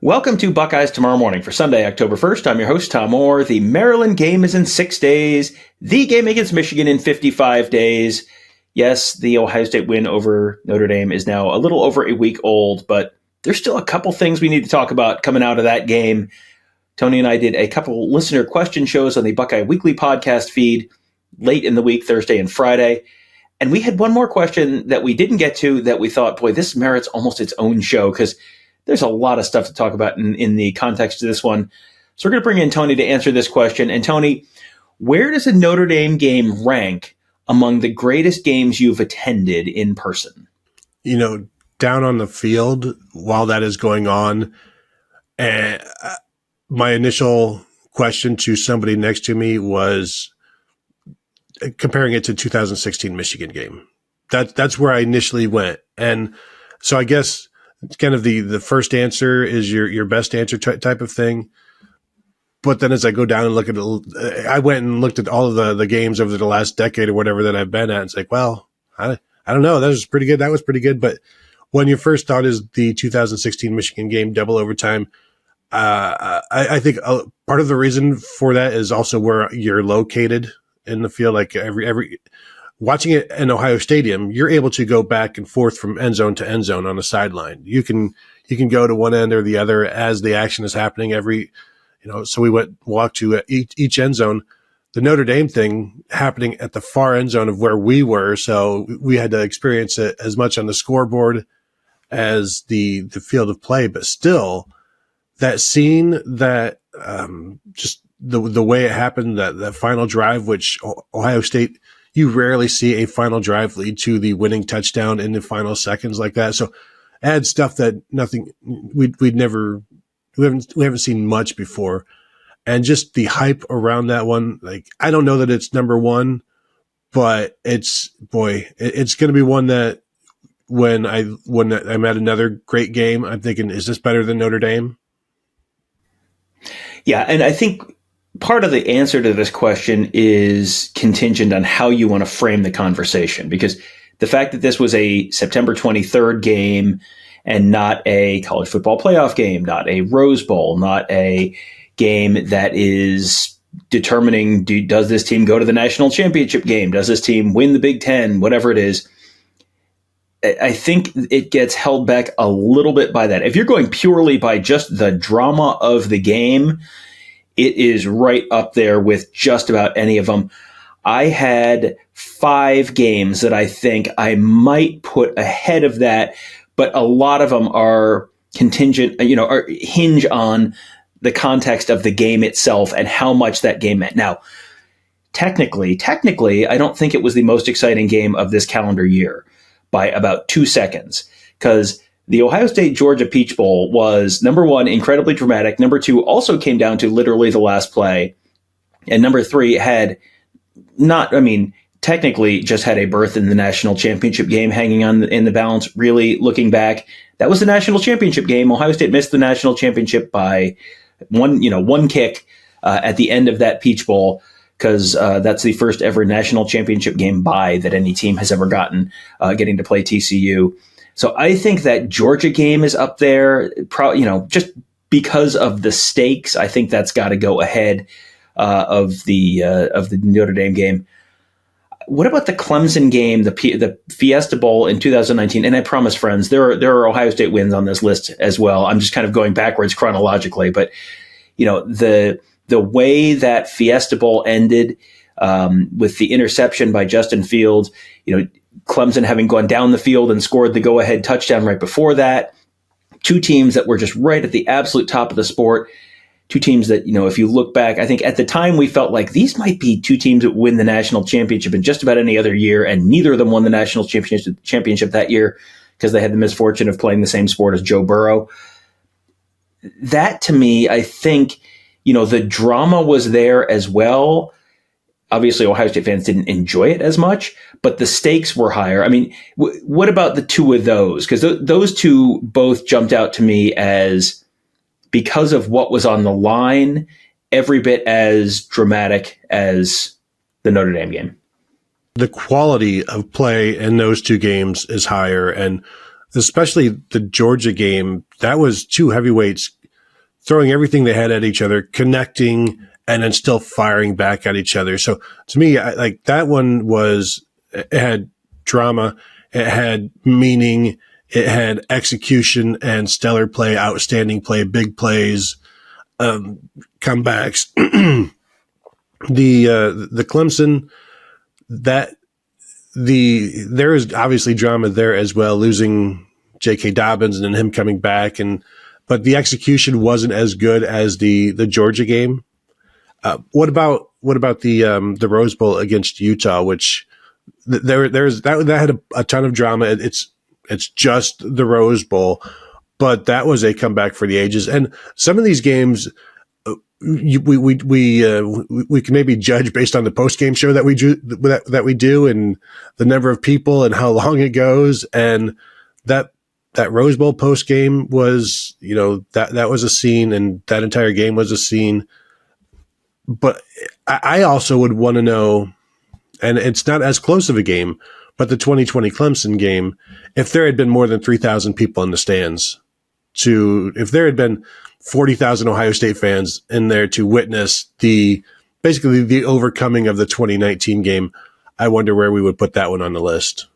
Welcome to Buckeyes Tomorrow Morning for Sunday, October 1st. I'm your host, Tom Orr. The Maryland game is in 6 days. The game against Michigan in 55 days. Yes, the Ohio State win over Notre Dame is now a little over a week old, but there's still a couple things we need to talk about coming out of that game. Tony and I did a couple listener question shows on the Buckeye Weekly podcast feed late in the week, Thursday and Friday. And we had one more question that we didn't get to that we thought, boy, this merits almost its own show because there's a lot of stuff to talk about in the context of this one. So we're going to bring in Tony to answer this question. And Tony, where does a Notre Dame game rank among the greatest games you've attended in person? You know, down on the field while that is going on, my initial question to somebody next to me was comparing it to 2016 Michigan game. That's where I initially went. And so I guess it's kind of the first answer is your best answer type of thing. But then as I go down and look at it, I went and looked at all of the games over the last decade or whatever that I've been at. It's like, well, I don't know. That was pretty good. That was pretty good. But when your first thought is the 2016 Michigan game, double overtime, I think part of the reason for that is also where you're located in the field. Like every watching it in Ohio Stadium, you're able to go back and forth from end zone to end zone on the sideline. You can go to one end or the other as the action is happening. So we walked to each end zone. The Notre Dame thing happening at the far end zone of where we were, so we had to experience it as much on the scoreboard as the field of play. But still, that scene, that just the way it happened, that final drive, which Ohio State. You rarely see a final drive lead to the winning touchdown in the final seconds like that. So add stuff that we haven't seen much before. And just the hype around that one, like, I don't know that it's number one, but it's going to be one that when I'm at another great game, I'm thinking, is this better than Notre Dame? Yeah. And I think part of the answer to this question is contingent on how you want to frame the conversation, because the fact that this was a September 23rd game and not a college football playoff game, not a Rose Bowl, not a game that is determining, does this team go to the national championship game? Does this team win the Big Ten? Whatever it is. I think it gets held back a little bit by that. If you're going purely by just the drama of the game, it is right up there with just about any of them. I had 5 games that I think I might put ahead of that, but a lot of them are contingent, or hinge on the context of the game itself and how much that game meant. Now, technically, I don't think it was the most exciting game of this calendar year by about 2 seconds, because the Ohio State-Georgia Peach Bowl was, number one, incredibly dramatic. Number two, also came down to literally the last play. And number three, technically just had a berth in the national championship game hanging in the balance. Really, looking back, that was the national championship game. Ohio State missed the national championship by one kick at the end of that Peach Bowl, because that's the first ever national championship game bye that any team has ever gotten, getting to play TCU. So I think that Georgia game is up there, just because of the stakes. I think that's got to go ahead of the Notre Dame game. What about the Clemson game, the Fiesta Bowl in 2019? And I promise, friends, there are Ohio State wins on this list as well. I'm just kind of going backwards chronologically, but the way that Fiesta Bowl ended with the interception by Justin Fields, Clemson having gone down the field and scored the go-ahead touchdown right before that. 2 teams that were just right at the absolute top of the sport. 2 teams that, if you look back, I think at the time we felt like these might be 2 teams that win the national championship in just about any other year, and neither of them won the national championship that year because they had the misfortune of playing the same sport as Joe Burrow. That, to me, I think, the drama was there as well. Obviously, Ohio State fans didn't enjoy it as much, but the stakes were higher. I mean, what about the 2 of those? Because those 2 both jumped out to me as, because of what was on the line, every bit as dramatic as the Notre Dame game. The quality of play in those 2 games is higher, and especially the Georgia game, that was 2 heavyweights throwing everything they had at each other, connecting, and then still firing back at each other. So to me, like that one it had drama, it had meaning, it had execution and stellar play, outstanding play, big plays, comebacks. The Clemson, there is obviously drama there as well, losing J.K. Dobbins and then him coming back, but the execution wasn't as good as the Georgia game. What about the Rose Bowl against Utah, which that had a ton of drama. It's just the Rose Bowl, but that was a comeback for the ages. And some of these games, we can maybe judge based on the post game show that we do and the number of people and how long it goes. And that Rose Bowl post game was, that was a scene, and that entire game was a scene. But I also would want to know, and it's not as close of a game, but the 2020 Clemson game, if there had been more than 3,000 people in the stands, if there had been 40,000 Ohio State fans in there to witness basically the overcoming of the 2019 game, I wonder where we would put that one on the list.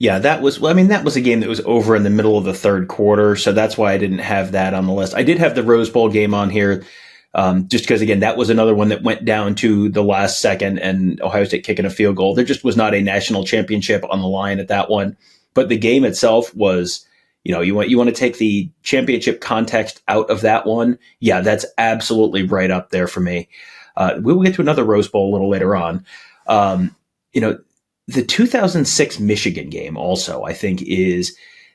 Yeah, that was a game that was over in the middle of the third quarter, so that's why I didn't have that on the list. I did have the Rose Bowl game on here, just because, again, that was another one that went down to the last second and Ohio State kicking a field goal. There just was not a national championship on the line at that one. But the game itself was, you want to take the championship context out of that one. Yeah, that's absolutely right up there for me. We will get to another Rose Bowl a little later on. The 2006 Michigan game also, I think,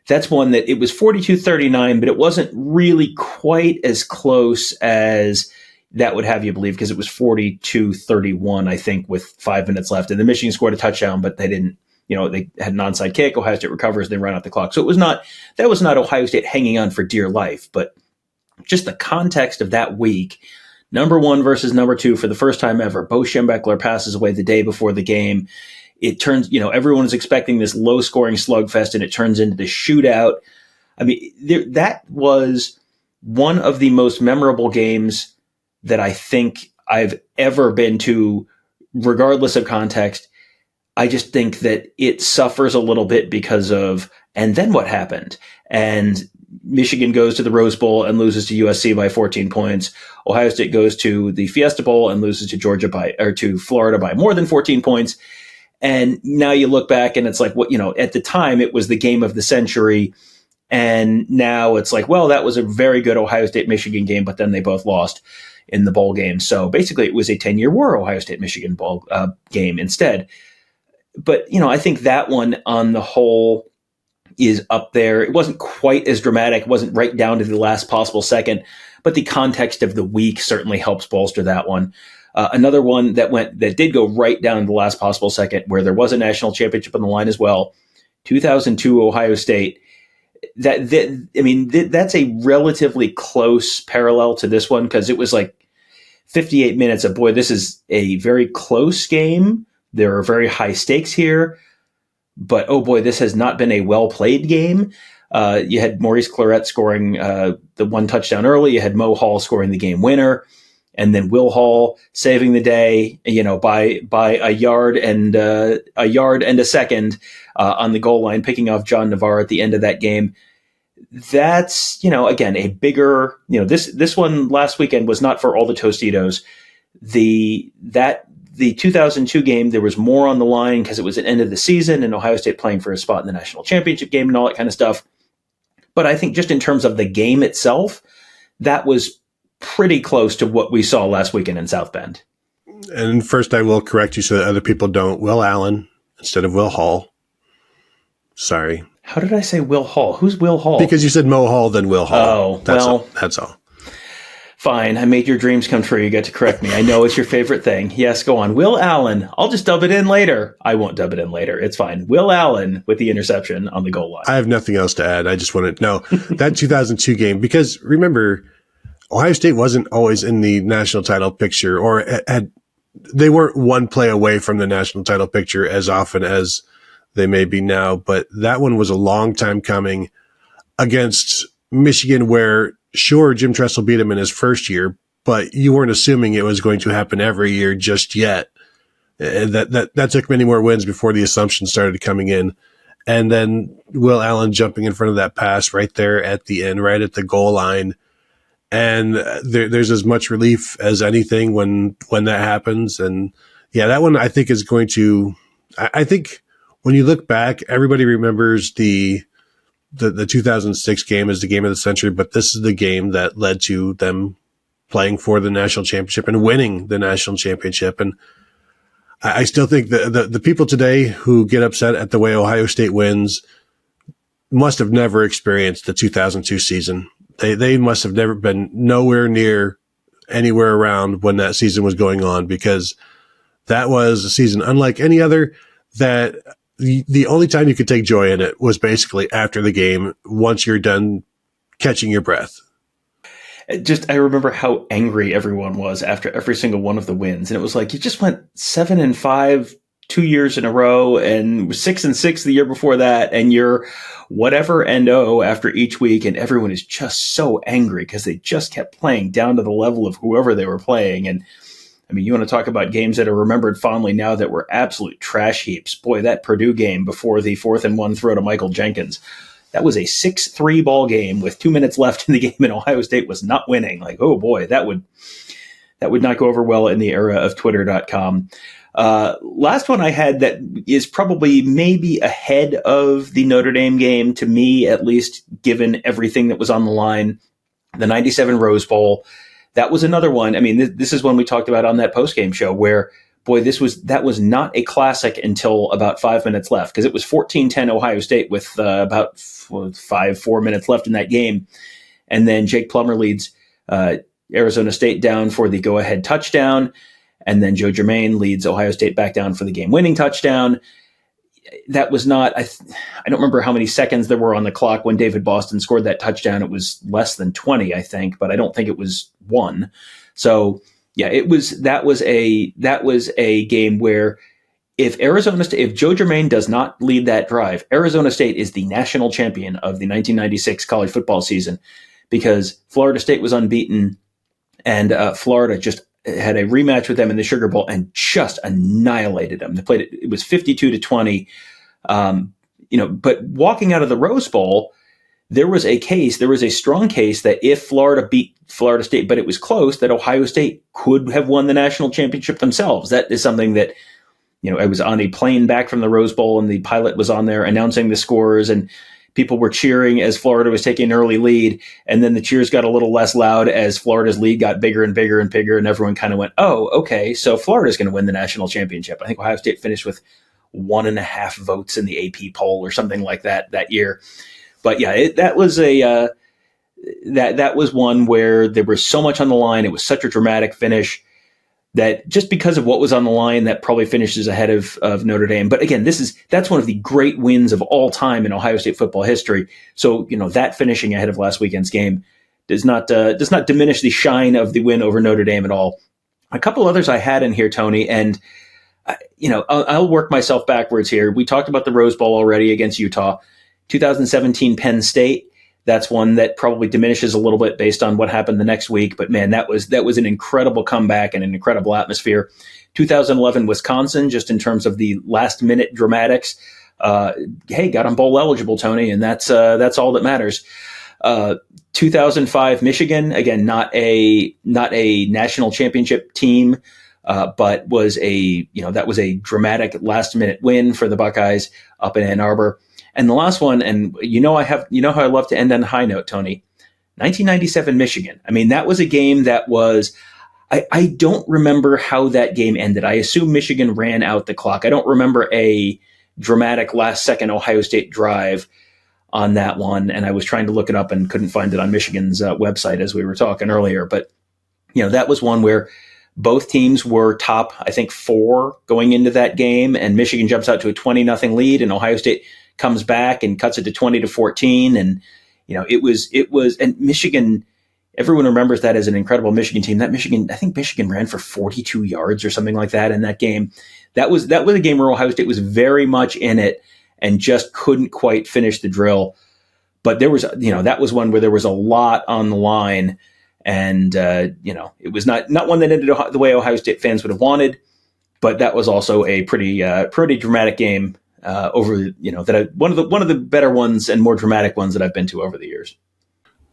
that's one that it was 42-39, but it wasn't really quite as close as that would have you believe, because it was 42-31, I think, with 5 minutes left. And the Michigan scored a touchdown, but they didn't, they had an onside kick. Ohio State recovers, they run out the clock. So that was not Ohio State hanging on for dear life, but just the context of that week, number one versus number two for the first time ever. Bo Schembechler passes away the day before the game. It turns, everyone is expecting this low-scoring slugfest, and it turns into the shootout. I mean, that was one of the most memorable games that I think I've ever been to, regardless of context. I just think that it suffers a little bit because of, and then what happened? And Michigan goes to the Rose Bowl and loses to USC by 14 points. Ohio State goes to the Fiesta Bowl and loses to to Florida by more than 14 points. And now you look back and it's like, at the time it was the game of the century. And now it's like, well, that was a very good Ohio State Michigan game, but then they both lost in the bowl game. So basically it was a 10-year war Ohio State Michigan bowl game instead. But, I think that one on the whole is up there. It wasn't quite as dramatic. It wasn't right down to the last possible second, but the context of the week certainly helps bolster that one. Another one that did go right down to the last possible second, where there was a national championship on the line as well. 2002 Ohio State. That's a relatively close parallel to this one, because it was like 58 minutes of, boy, this is a very close game. There are very high stakes here, but oh boy, this has not been a well played game. You had Maurice Clarett scoring the one touchdown early. You had Mo Hall scoring the game winner. And then Will Hall saving the day, by a yard and a second on the goal line, picking off John Navarre at the end of that game. That's, again, a bigger, this one last weekend was not for all the Tostitos. The 2002 game, there was more on the line because it was an end of the season and Ohio State playing for a spot in the national championship game and all that kind of stuff. But I think just in terms of the game itself, that was pretty close to what we saw last weekend in South Bend. And first, I will correct you so that other people don't. Will Allen instead of Will Hall. Sorry. How did I say Will Hall? Who's Will Hall? Because you said Mo Hall, then Will Hall. Oh, that's all. Fine. I made your dreams come true. You got to correct me. I know it's your favorite thing. Yes, go on. Will Allen. I'll just dub it in later. I won't dub it in later. It's fine. Will Allen with the interception on the goal line. I have nothing else to add. I just want to know that 2002 game, because remember, Ohio State wasn't always in the national title picture, or they weren't one play away from the national title picture as often as they may be now. But that one was a long time coming against Michigan, where sure, Jim Tressel beat him in his first year, but you weren't assuming it was going to happen every year just yet. And that took many more wins before the assumption started coming in. And then Will Allen jumping in front of that pass right there at the end, right at the goal line. And there's as much relief as anything when that happens. And yeah, that one I think is going to, I think when you look back, everybody remembers the 2006 game as the game of the century, but this is the game that led to them playing for the national championship and winning the national championship. And I still think the people today who get upset at the way Ohio State wins must have never experienced the 2002 season. They must have never been nowhere near anywhere around when that season was going on, because that was a season unlike any other, that the only time you could take joy in it was basically after the game, once you're done catching your breath. I remember how angry everyone was after every single one of the wins. And it was like, you just went 7-5 2 years in a row and 6-6 the year before that. And you're whatever and after each week. And everyone is just so angry because they just kept playing down to the level of whoever they were playing. And I mean, you want to talk about games that are remembered fondly now that were absolute trash heaps. Boy, that Purdue game before the 4th-and-1 throw to Michael Jenkins. That was a 6-3 ball game with 2 minutes left in the game, and Ohio State was not winning. Like, oh boy, that would not go over well in the era of Twitter.com. Last one I had that is probably maybe ahead of the Notre Dame game, to me at least, given everything that was on the line, the 97 Rose Bowl. That was another one. I mean, this is one we talked about on that postgame show where, boy, that was not a classic until about 5 minutes left, because it was 14-10 Ohio State with about 4 minutes left in that game. And then Jake Plummer leads Arizona State down for the go-ahead touchdown. And then Joe Germain leads Ohio State back down for the game-winning touchdown. That was not, I don't remember how many seconds there were on the clock when David Boston scored that touchdown. It was less than 20, I think, but I don't think it was 1. So yeah, that was a game where if Joe Germain does not lead that drive, Arizona State is the national champion of the 1996 college football season, because Florida State was unbeaten and Florida just had a rematch with them in the Sugar Bowl and just annihilated them. They played it was 52-20. But walking out of the Rose Bowl, there was a strong case that if Florida beat Florida State, but it was close, that Ohio State could have won the national championship themselves. That is something that, I was on a plane back from the Rose Bowl and the pilot was on there announcing the scores, and people were cheering as Florida was taking an early lead. And then the cheers got a little less loud as Florida's lead got bigger and bigger and bigger. And everyone kind of went, oh, okay, so Florida's going to win the national championship. I think Ohio State finished with 1.5 votes in the AP poll or something like that year. But yeah, that was that was one where there was so much on the line. It was such a dramatic finish that just because of what was on the line, that probably finishes ahead of Notre Dame. But again, that's one of the great wins of all time in Ohio State football history. So, that finishing ahead of last weekend's game does not diminish the shine of the win over Notre Dame at all. A couple others I had in here, Tony, and I'll work myself backwards here. We talked about the Rose Bowl already against Utah. 2017 Penn State. That's one that probably diminishes a little bit based on what happened the next week. But man, that was an incredible comeback and an incredible atmosphere. 2011 Wisconsin, just in terms of the last minute dramatics. Hey, got them bowl eligible, Tony, and that's all that matters. 2005 Michigan, again, not a national championship team, but was that was a dramatic last minute win for the Buckeyes up in Ann Arbor. And the last one, and how I love to end on a high note, Tony, 1997 Michigan. I mean, that was a game that was, I don't remember how that game ended. I assume Michigan ran out the clock. I don't remember a dramatic last second Ohio State drive on that one. And I was trying to look it up and couldn't find it on Michigan's website as we were talking earlier. But, that was one where both teams were top, I think, 4 going into that game. And Michigan jumps out to a 20-0 lead, and Ohio State comes back and cuts it to 20-14. And, it was, and Michigan, everyone remembers that as an incredible Michigan team. I think Michigan ran for 42 yards or something like that in that game. That was a game where Ohio State was very much in it and just couldn't quite finish the drill. but there was, that was one where there was a lot on the line, and it was not one that ended the way Ohio State fans would have wanted, but that was also a pretty dramatic game one of the better ones and more dramatic ones that I've been to over the years.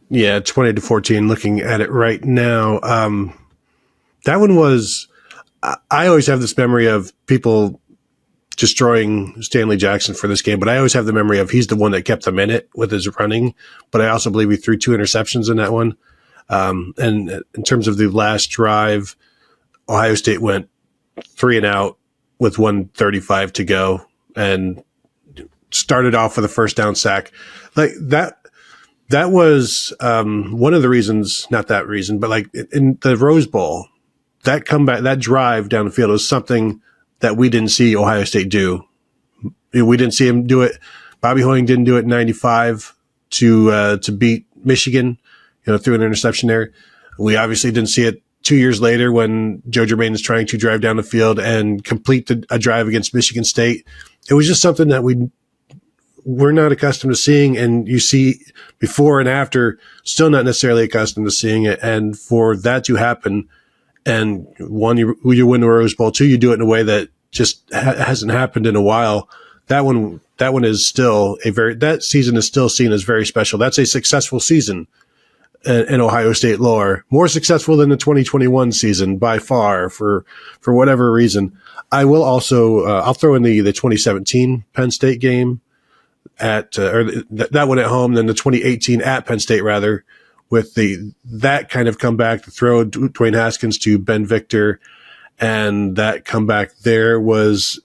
Yeah, 20-14. Looking at it right now, that one was. I always have this memory of people destroying Stanley Jackson for this game, but I always have the memory of he's the one that kept them in it with his running. But I also believe he threw 2 interceptions in that one. And in terms of the last drive, Ohio State went 3 and out with 1:35 to go and started off with a first down sack. Like that was one of the reasons, not that reason, but like in the Rose Bowl, that comeback, that drive down the field was something that we didn't see Ohio State do. We didn't see him do it. Bobby Hoying didn't do it in 95 to beat Michigan, through an interception there. We obviously didn't see it 2 years later when Joe Germain is trying to drive down the field and complete a drive against Michigan State. It was just something that we're not accustomed to seeing, and you see before and after, still not necessarily accustomed to seeing it. And for that to happen, and one, you win the Rose Bowl, 2, you do it in a way that just hasn't happened in a while. That one is still that season is still seen as very special. That's a successful season in Ohio State lore, more successful than the 2021 season by far for whatever reason. I will also, I'll throw in the 2017 Penn State game that one at home, then the 2018 at Penn State rather, with that kind of comeback, the throw Dwayne Haskins to Ben Victor, and that comeback there was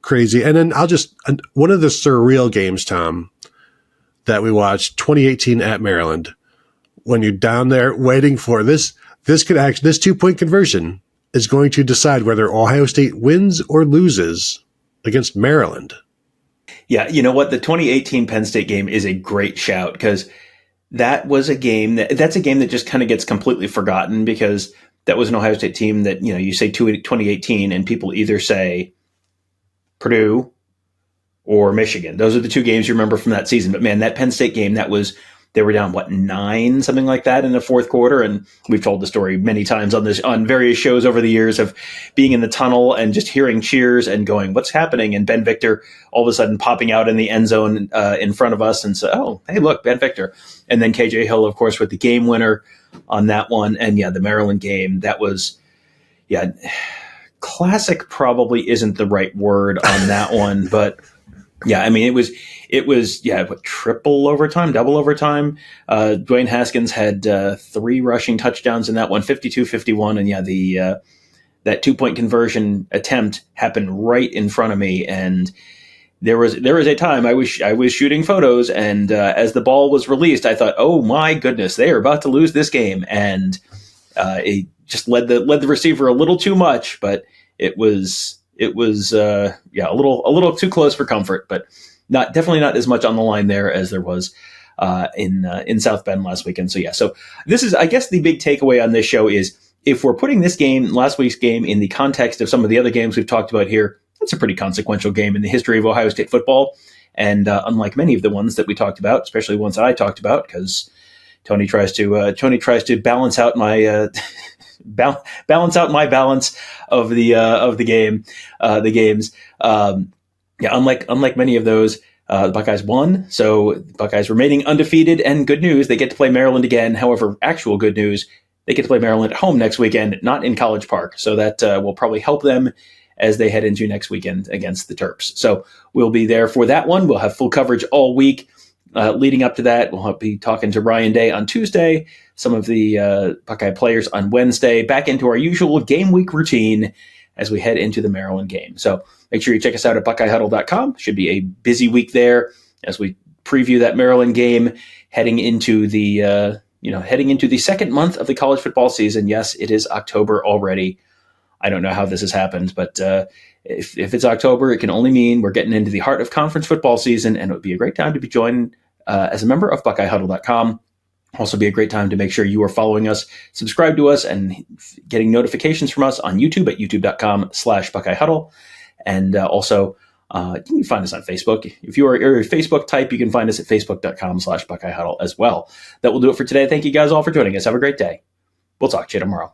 crazy. And then one of the surreal games, Tom, that we watched, 2018 at Maryland, when you're down there waiting for this 2-point conversion is going to decide whether Ohio State wins or loses against Maryland. Yeah, you know what? The 2018 Penn State game is a great shout, because that was a game that's a game that just kind of gets completely forgotten, because that was an Ohio State team that, you say 2018 and people either say Purdue or Michigan. Those are the 2 games you remember from that season. But man, that Penn State game, they were down 9, something like that in the fourth quarter. And we've told the story many times on various shows over the years of being in the tunnel and just hearing cheers and going, what's happening? And Ben Victor all of a sudden popping out in the end zone in front of us and say, oh, hey, look, Ben Victor. And then KJ Hill, of course, with the game winner on that one. And yeah, the Maryland game, that was, classic probably isn't the right word on that one, but yeah, I mean, it was triple overtime, double overtime. Dwayne Haskins had 3 rushing touchdowns in that one, 52-51. And yeah, that 2-point conversion attempt happened right in front of me. And there was a time I was shooting photos, and as the ball was released, I thought, oh my goodness, they are about to lose this game. And it just led the receiver a little too much, but it was a little too close for comfort, but definitely not as much on the line there as there was in South Bend last weekend. So yeah, so this is, I guess, the big takeaway on this show is, if we're putting this game, last week's game, in the context of some of the other games we've talked about here, it's a pretty consequential game in the history of Ohio State football. And unlike many of the ones that we talked about, especially ones that I talked about, because Tony tries to balance out my balance of the games. Unlike many of those, the Buckeyes won, so the Buckeyes remaining undefeated, and good news, they get to play Maryland again. However, actual good news, they get to play Maryland at home next weekend, not in College Park. So that will probably help them as they head into next weekend against the Terps. So we'll be there for that one. We'll have full coverage all week. Leading up to that, we'll be talking to Ryan Day on Tuesday, some of the Buckeye players on Wednesday, back into our usual game week routine as we head into the Maryland game. So make sure you check us out at BuckeyeHuddle.com. Should be a busy week there as we preview that Maryland game, heading into the second month of the college football season. Yes, it is October already. I don't know how this has happened, but if it's October, it can only mean we're getting into the heart of conference football season, and it would be a great time to be joined as a member of BuckeyeHuddle.com. Also be a great time to make sure you are following us, subscribe to us, and getting notifications from us on YouTube at youtube.com/BuckeyeHuddle, and also You can find us on Facebook. If you're a Facebook type, you can find us at facebook.com/Buckeye Huddle as well. That will do it for today. Thank you guys all for joining us. Have a great day. We'll talk to you tomorrow.